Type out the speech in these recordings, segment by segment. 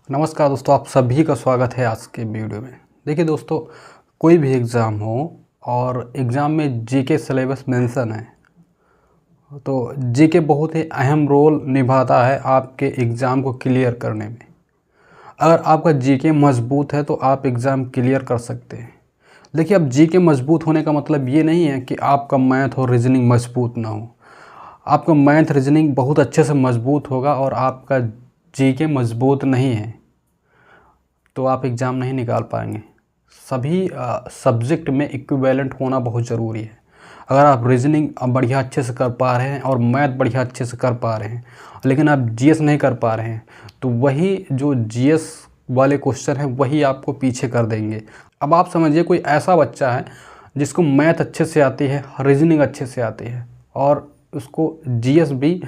नमस्कार दोस्तों, आप सभी का स्वागत है आज के वीडियो में। देखिए दोस्तों, कोई भी एग्ज़ाम हो और एग्ज़ाम में जीके सिलेबस मेंशन है तो जीके बहुत ही अहम रोल निभाता है आपके एग्ज़ाम को क्लियर करने में। अगर आपका जीके मजबूत है तो आप एग्ज़ाम क्लियर कर सकते हैं। देखिए, अब जीके मजबूत होने का मतलब ये नहीं है कि आपका मैथ और रीजनिंग मजबूत ना हो। आपका मैथ रीजनिंग बहुत अच्छे से मजबूत होगा और आपका जीके मजबूत नहीं है तो आप एग्ज़ाम नहीं निकाल पाएंगे। सभी सब्जेक्ट में इक्विवेलेंट होना बहुत ज़रूरी है। अगर आप रीजनिंग बढ़िया अच्छे से कर पा रहे हैं और मैथ बढ़िया अच्छे से कर पा रहे हैं लेकिन आप जीएस नहीं कर पा रहे हैं तो वही जो जीएस वाले क्वेश्चन हैं वही आपको पीछे कर देंगे। अब आप समझिए, कोई ऐसा बच्चा है जिसको मैथ अच्छे से आती है, रीजनिंग अच्छे से आती है और उसको जीएस भी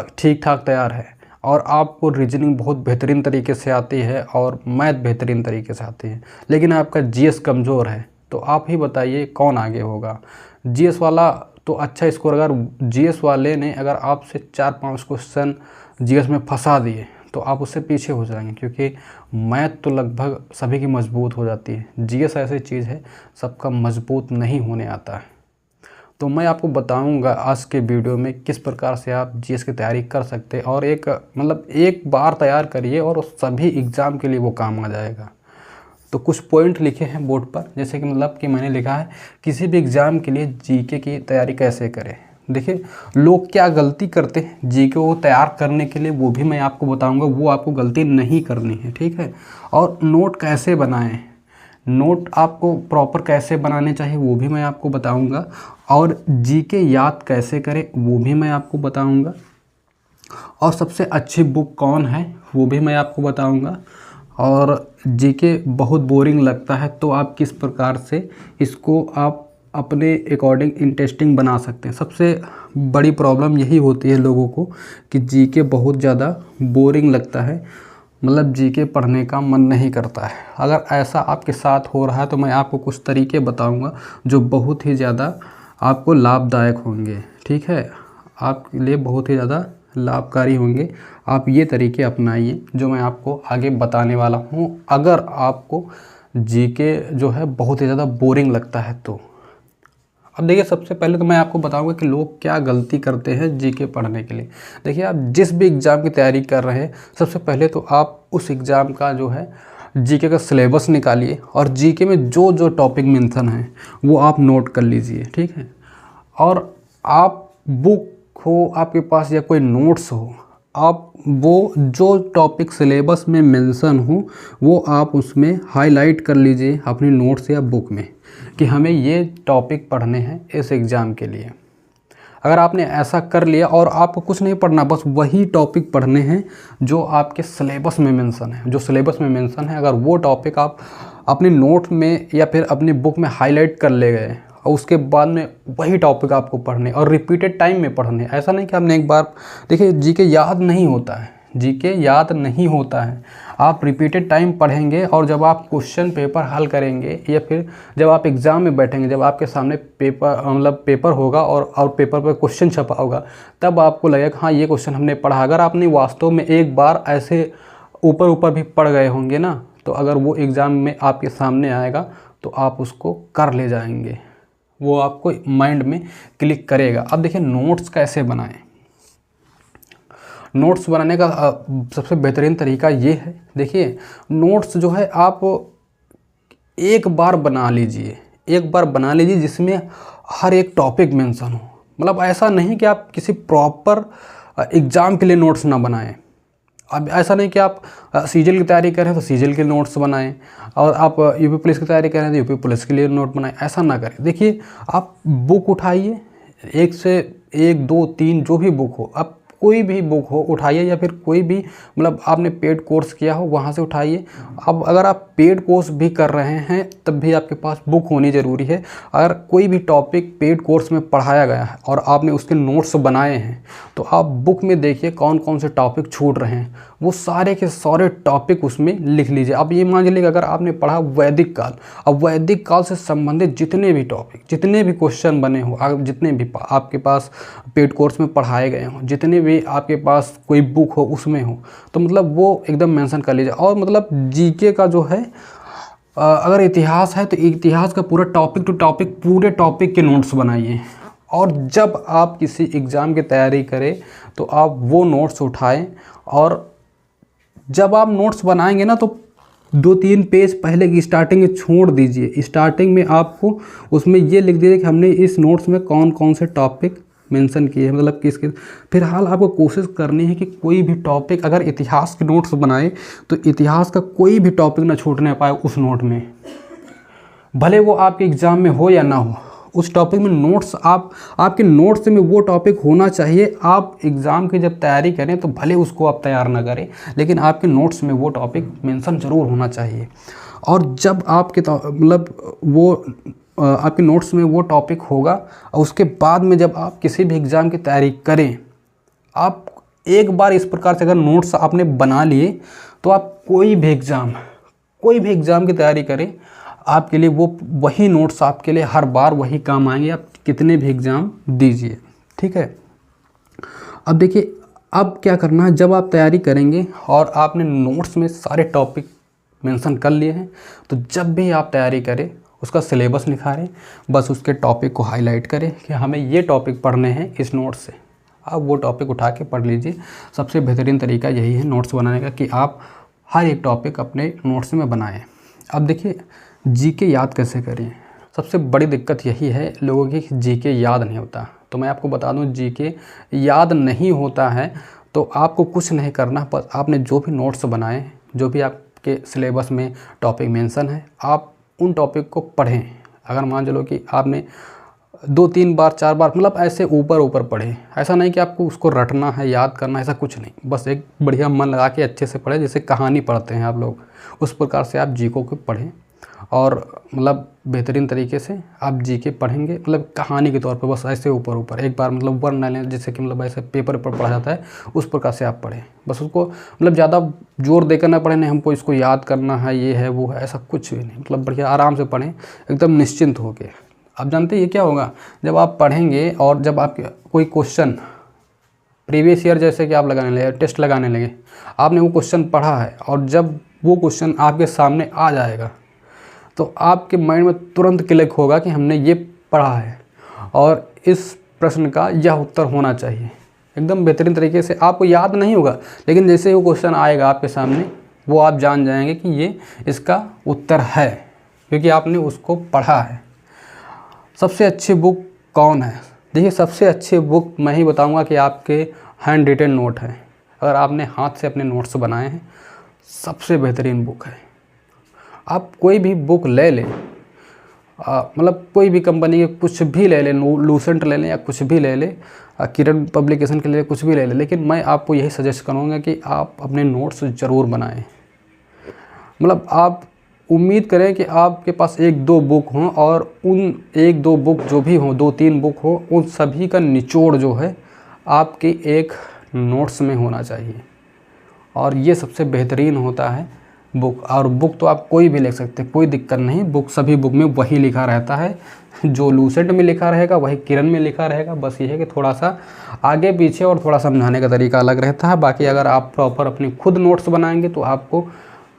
ठीक ठाक तैयार है और आपको रीजनिंग बहुत बेहतरीन तरीके से आती है और मैथ बेहतरीन तरीके से आती है, लेकिन आपका जीएस कमज़ोर है, तो आप ही बताइए कौन आगे होगा। जीएस वाला तो अच्छा स्कोर, अगर जीएस वाले ने अगर आपसे 4-5 क्वेश्चन जीएस में फंसा दिए तो आप उससे पीछे हो जाएंगे, क्योंकि मैथ तो लगभग सभी की मजबूत हो जाती है। जीएस ऐसी चीज़ है सबका मजबूत नहीं होने आता है। तो मैं आपको बताऊंगा आज के वीडियो में किस प्रकार से आप जीएस की तैयारी कर सकते हैं और एक बार तैयार करिए और सभी एग्ज़ाम के लिए वो काम आ जाएगा। तो कुछ पॉइंट लिखे हैं बोर्ड पर, जैसे कि मैंने लिखा है किसी भी एग्ज़ाम के लिए जीके की तैयारी कैसे करें। देखिए, लोग क्या गलती करते हैं जीके को तैयार करने के लिए, वो भी मैं आपको बताऊंगा। वो आपको गलती नहीं करनी है, ठीक है। और नोट कैसे बनाएं, नोट आपको प्रॉपर कैसे बनाने चाहिए वो भी मैं आपको बताऊंगा। और जीके याद कैसे करें वो भी मैं आपको बताऊंगा। और सबसे अच्छी बुक कौन है वो भी मैं आपको बताऊंगा। और जीके बहुत बोरिंग लगता है तो आप किस प्रकार से इसको आप अपने अकॉर्डिंग इंटरेस्टिंग बना सकते हैं। सबसे बड़ी प्रॉब्लम यही होती है लोगों को कि जीके बहुत ज़्यादा बोरिंग लगता है, मतलब जीके पढ़ने का मन नहीं करता है। अगर ऐसा आपके साथ हो रहा है तो मैं आपको कुछ तरीके बताऊंगा जो बहुत ही ज़्यादा आपको लाभदायक होंगे, ठीक है, आपके लिए बहुत ही ज़्यादा लाभकारी होंगे। आप ये तरीके अपनाइए जो मैं आपको आगे बताने वाला हूँ। अगर आपको जीके जो है बहुत ही ज़्यादा बोरिंग लगता है तो अब देखिए, सबसे पहले तो मैं आपको बताऊंगा कि लोग क्या गलती करते हैं जीके पढ़ने के लिए। देखिए, आप जिस भी एग्ज़ाम की तैयारी कर रहे हैं सबसे पहले तो आप उस एग्ज़ाम का जो है जीके का सिलेबस निकालिए और जीके में जो जो टॉपिक मेंशन है वो आप नोट कर लीजिए, ठीक है। और आप बुक हो आपके पास या कोई नोट्स हो, आप वो जो टॉपिक सिलेबस में मेंशन हो वो आप उसमें हाईलाइट कर लीजिए अपनी नोट्स या बुक में कि हमें ये टॉपिक पढ़ने हैं इस एग्ज़ाम के लिए। अगर आपने ऐसा कर लिया और आपको कुछ नहीं पढ़ना, बस वही टॉपिक पढ़ने हैं जो आपके सिलेबस में मेंशन है, जो सिलेबस में मेंशन है, अगर वो टॉपिक आप अपने नोट में या फिर अपनी बुक में हाईलाइट कर ले गए और उसके बाद में वही टॉपिक आपको पढ़ने और रिपीटेड टाइम में पढ़ने। ऐसा नहीं कि आपने एक बार, देखिए जीके याद नहीं होता है, जीके याद नहीं होता है। आप रिपीटेड टाइम पढ़ेंगे और जब आप क्वेश्चन पेपर हल करेंगे या फिर जब आप एग्ज़ाम में बैठेंगे, जब आपके सामने पेपर होगा और पेपर पर क्वेश्चन छपा होगा, तब आपको लगेगा हाँ ये क्वेश्चन हमने पढ़ा। अगर आपने वास्तव में एक बार ऐसे ऊपर ऊपर भी पढ़ गए होंगे ना, तो अगर वो एग्ज़ाम में आपके सामने आएगा तो आप उसको कर ले जाएंगे, वो आपको माइंड में क्लिक करेगा। अब देखिए, नोट्स कैसे बनाएं। नोट्स बनाने का सबसे बेहतरीन तरीका ये है, देखिए नोट्स जो है आप एक बार बना लीजिए जिसमें हर एक टॉपिक मेंशन हो। मतलब ऐसा नहीं कि आप किसी प्रॉपर एग्ज़ाम के लिए नोट्स ना बनाएं। अब ऐसा नहीं कि आप सीजीएल की तैयारी कर रहे हैं तो सीजीएल के नोट्स बनाएं और आप यूपी पुलिस की तैयारी कर रहे हैं तो यूपी पुलिस के लिए नोट बनाएं, ऐसा ना करें। देखिए, आप बुक उठाइए, 1 से 1, 2, 3 जो भी बुक हो, आप कोई भी बुक हो उठाइए या फिर कोई भी, मतलब आपने पेड कोर्स किया हो वहाँ से उठाइए। अब अगर आप पेड कोर्स भी कर रहे हैं तब भी आपके पास बुक होनी ज़रूरी है। अगर कोई भी टॉपिक पेड कोर्स में पढ़ाया गया है और आपने उसके नोट्स बनाए हैं तो आप बुक में देखिए कौन कौन से टॉपिक छूट रहे हैं, वो सारे के सारे टॉपिक उसमें लिख लीजिए। अब ये मान लीजिए अगर आपने पढ़ा वैदिक काल, अब वैदिक काल से संबंधित जितने भी टॉपिक, जितने भी क्वेश्चन बने हो, जितने भी आपके पास पेड कोर्स में पढ़ाए गए हों, जितने भी आपके पास कोई बुक हो उसमें हो, तो मतलब वो एकदम मेंशन कर लीजिए। और मतलब जीके का जो है, अगर इतिहास है तो इतिहास का पूरा टॉपिक टू टॉपिक, पूरे टॉपिक के नोट्स बनाइए। और जब आप किसी एग्ज़ाम की तैयारी करें तो आप वो नोट्स उठाएं, और जब आप नोट्स बनाएंगे ना तो 2-3 पेज पहले की स्टार्टिंग में छोड़ दीजिए। स्टार्टिंग में आपको उसमें ये लिख दीजिए कि हमने इस नोट्स में कौन कौन से टॉपिक मेंशन किए, मतलब किसके। फिलहाल आपको कोशिश करनी है कि कोई भी टॉपिक, अगर इतिहास के नोट्स बनाए तो इतिहास का कोई भी टॉपिक ना छूटने पाए उस नोट में, भले वो आपके एग्ज़ाम में हो या ना हो। उस टॉपिक में नोट्स आपके नोट्स में वो टॉपिक होना चाहिए। आप एग्ज़ाम की जब तैयारी करें तो भले उसको आप तैयार ना करें, लेकिन आपके नोट्स में वो टॉपिक मेंशन ज़रूर होना चाहिए। और जब आपके मतलब वो आपके नोट्स में वो टॉपिक होगा, और उसके बाद में जब आप किसी भी एग्ज़ाम की तैयारी करें, आप एक बार इस प्रकार से अगर नोट्स आपने बना लिए तो आप कोई भी एग्ज़ाम की तैयारी करें, आपके लिए वो वही नोट्स आपके लिए हर बार वही काम आएंगे, आप कितने भी एग्ज़ाम दीजिए। ठीक है। अब देखिए, अब क्या करना है, जब आप तैयारी करेंगे और आपने नोट्स में सारे टॉपिक मेंशन कर लिए हैं, तो जब भी आप तैयारी करें उसका सिलेबस निखारें, बस उसके टॉपिक को हाईलाइट करें कि हमें ये टॉपिक पढ़ने हैं इस नोट्स से, आप वो टॉपिक उठा के पढ़ लीजिए। सबसे बेहतरीन तरीका यही है नोट्स बनाने का, कि आप हर एक टॉपिक अपने नोट्स में बनाएं। अब देखिए, जीके याद कैसे करें। सबसे बड़ी दिक्कत यही है लोगों की, जीके याद नहीं होता। तो मैं आपको बता दूं, जीके याद नहीं होता है तो आपको कुछ नहीं करना, बस आपने जो भी नोट्स बनाए, जो भी आपके सिलेबस में टॉपिक मेंशन है, आप उन टॉपिक को पढ़ें। अगर मान चलो कि आपने 2-3 बार 4 बार, मतलब ऐसे ऊपर पढ़ें, ऐसा नहीं कि आपको उसको रटना है, याद करना है, ऐसा कुछ नहीं। बस एक बढ़िया मन लगा के अच्छे से पढ़ें, जैसे कहानी पढ़ते हैं आप लोग, उस प्रकार से आप जीके को पढ़ें। और मतलब बेहतरीन तरीके से आप जीके पढ़ेंगे, मतलब कहानी के तौर पे, बस ऐसे ऊपर एक बार, मतलब वन लाइन, जैसे कि मतलब ऐसे पेपर पर पढ़ा जाता है उस प्रकार से आप पढ़ें। बस उसको मतलब ज़्यादा जोर देकर ना पढ़ें, नहीं हमको इसको याद करना है, ये है वो है, ऐसा कुछ भी नहीं। मतलब बढ़िया आराम से पढ़ें, एकदम निश्चिंत होकर। आप जानते हैं ये क्या होगा, जब आप पढ़ेंगे और जब आपके कोई क्वेश्चन प्रीवियस ईयर जैसे कि आप लगाने लगे, टेस्ट लगाने लगे, आपने वो क्वेश्चन पढ़ा है, और जब वो क्वेश्चन आपके सामने आ जाएगा तो आपके माइंड में तुरंत क्लिक होगा कि हमने ये पढ़ा है और इस प्रश्न का यह उत्तर होना चाहिए। एकदम बेहतरीन तरीके से, आपको याद नहीं होगा, लेकिन जैसे वो क्वेश्चन आएगा आपके सामने, वो आप जान जाएंगे कि ये इसका उत्तर है, क्योंकि आपने उसको पढ़ा है। सबसे अच्छी बुक कौन है? देखिए, सबसे अच्छी बुक मैं ही बताऊंगा कि आपके हैंड रिटन नोट हैं। अगर आपने हाथ से अपने नोट्स बनाए हैं, सबसे बेहतरीन बुक है। आप कोई भी बुक ले लें, मतलब कोई भी कंपनी के कुछ भी ले लें, लूसेंट ले लें या कुछ भी ले लें, किरण पब्लिकेशन के लिए कुछ भी ले लें, लेकिन मैं आपको यही सजेस्ट करूँगा कि आप अपने नोट्स ज़रूर बनाएं। मतलब आप उम्मीद करें कि आपके पास 1-2 बुक हों, और उन 1-2 बुक जो भी हों, 2-3 बुक हो, उन सभी का निचोड़ जो है आपके एक नोट्स में होना चाहिए। और ये सबसे बेहतरीन होता है बुक। और बुक तो आप कोई भी लिख सकते हैं, कोई दिक्कत नहीं। बुक, सभी बुक में वही लिखा रहता है, जो लूसेंट में लिखा रहेगा वही किरण में लिखा रहेगा। बस ये है कि थोड़ा सा आगे पीछे और थोड़ा समझाने का तरीका अलग रहता है। बाकी अगर आप प्रॉपर अपनी खुद नोट्स बनाएंगे तो आपको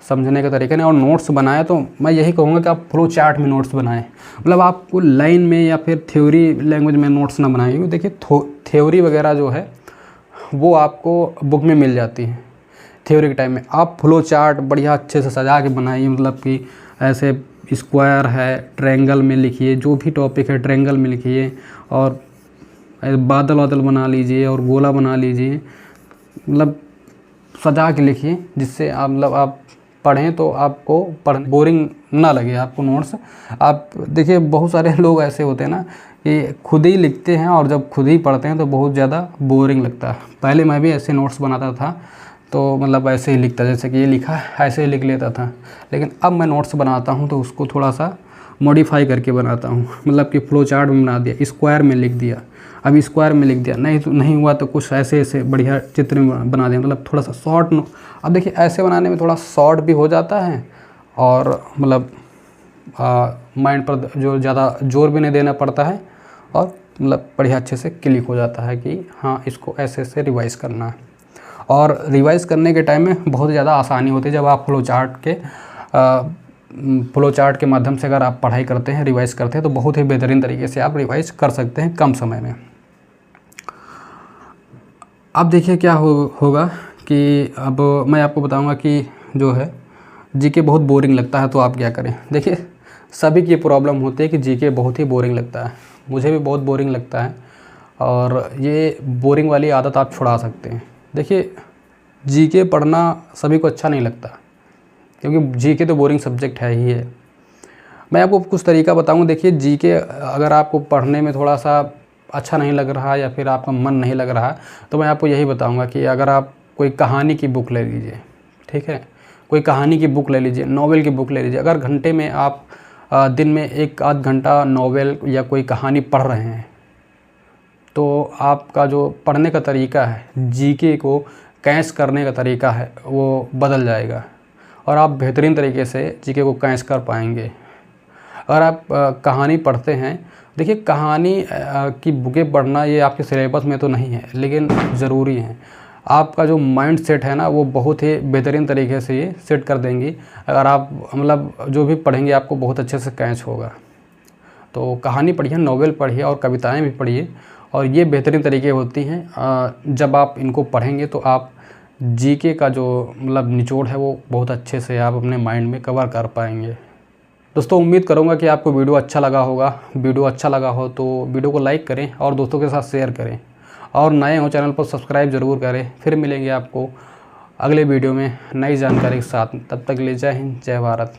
समझने का तरीका नहीं। और नोट्स बनाए तो मैं यही कहूँगा कि आप फ्लो चार्ट में नोट्स बनाएं। मतलब आपको लाइन में या फिर थ्योरी लैंग्वेज में नोट्स ना बनाएं, क्योंकि देखिए थ्योरी वगैरह जो है वो आपको बुक में मिल जाती है। थ्योरी के टाइम में आप फ्लो चार्ट बढ़िया अच्छे से सजा के बनाइए, मतलब कि ऐसे स्क्वायर है, ट्रायंगल में लिखिए, जो भी टॉपिक है ट्रायंगल में लिखिए, और बादल वादल बना लीजिए और गोला बना लीजिए, मतलब सजा के लिखिए, जिससे आप मतलब आप पढ़ें तो आपको बोरिंग ना लगे आपको नोट्स। आप देखिए, बहुत सारे लोग ऐसे होते हैं ना कि खुद ही लिखते हैं और जब खुद ही पढ़ते हैं तो बहुत ज़्यादा बोरिंग लगता है। पहले मैं भी ऐसे नोट्स बनाता था, तो मतलब ऐसे ही लिखता, जैसे कि ये लिखा ऐसे ही लिख लेता था। लेकिन अब मैं नोट्स बनाता हूँ तो उसको थोड़ा सा मॉडिफाई करके बनाता हूँ, मतलब कि फ्लो चार्ट में बना दिया, स्क्वायर में लिख दिया, अब स्क्वायर में लिख दिया, नहीं हुआ तो कुछ ऐसे ऐसे बढ़िया चित्र में बना दिया, मतलब थोड़ा सा शॉर्ट। अब देखिए ऐसे बनाने में थोड़ा शॉर्ट भी हो जाता है और मतलब माइंड पर जो ज़्यादा जोर भी नहीं देना पड़ता है और मतलब बढ़िया अच्छे से क्लिक हो जाता है कि हाँ इसको ऐसे ऐसे रिवाइज़ करना है। और रिवाइज़ करने के टाइम में बहुत ज़्यादा आसानी होती है जब आप फ्लो चार्ट के माध्यम से अगर आप पढ़ाई करते हैं, रिवाइज़ करते हैं, तो बहुत ही बेहतरीन तरीके से आप रिवाइज़ कर सकते हैं कम समय में। अब देखिए क्या होगा कि अब मैं आपको बताऊंगा कि जो है जीके बहुत बोरिंग लगता है तो आप क्या करें। देखिए सभी की प्रॉब्लम होती है कि जीके बहुत ही बोरिंग लगता है, मुझे भी बहुत बोरिंग लगता है और ये बोरिंग वाली आदत आप छुड़ा सकते हैं। देखिए जीके पढ़ना सभी को अच्छा नहीं लगता क्योंकि जीके तो बोरिंग सब्जेक्ट है ही है। मैं आपको कुछ तरीका बताऊंगा। देखिए जीके अगर आपको पढ़ने में थोड़ा सा अच्छा नहीं लग रहा या फिर आपका मन नहीं लग रहा तो मैं आपको यही बताऊंगा कि अगर आप कोई कहानी की बुक ले लीजिए, ठीक है, कोई कहानी की बुक ले लीजिए, नॉवेल की बुक ले लीजिए। अगर घंटे में आप दिन में 1-8 घंटा नॉवेल या कोई कहानी पढ़ रहे हैं तो आपका जो पढ़ने का तरीका है, जीके को कैच करने का तरीका है, वो बदल जाएगा और आप बेहतरीन तरीके से जीके को कैच कर पाएंगे। अगर आप कहानी पढ़ते हैं, देखिए कहानी की बुकें पढ़ना ये आपके सिलेबस में तो नहीं है लेकिन ज़रूरी है। आपका जो माइंड सेट है ना वो बहुत ही बेहतरीन तरीके से ये सेट कर देंगी। अगर आप मतलब जो भी पढ़ेंगे आपको बहुत अच्छे से कैच होगा। तो कहानी पढ़िए, नॉवेल पढ़िए और कविताएं भी पढ़िए और ये बेहतरीन तरीके होती हैं। जब आप इनको पढ़ेंगे तो आप जीके का जो मतलब निचोड़ है वो बहुत अच्छे से आप अपने माइंड में कवर कर पाएंगे। दोस्तों उम्मीद करूंगा कि आपको वीडियो अच्छा लगा होगा। वीडियो अच्छा लगा हो तो वीडियो को लाइक करें और दोस्तों के साथ शेयर करें और नए हो चैनल पर सब्सक्राइब ज़रूर करें। फिर मिलेंगे आपको अगले वीडियो में नई जानकारी के साथ। तब तक के लिए जय हिंद, जय भारत।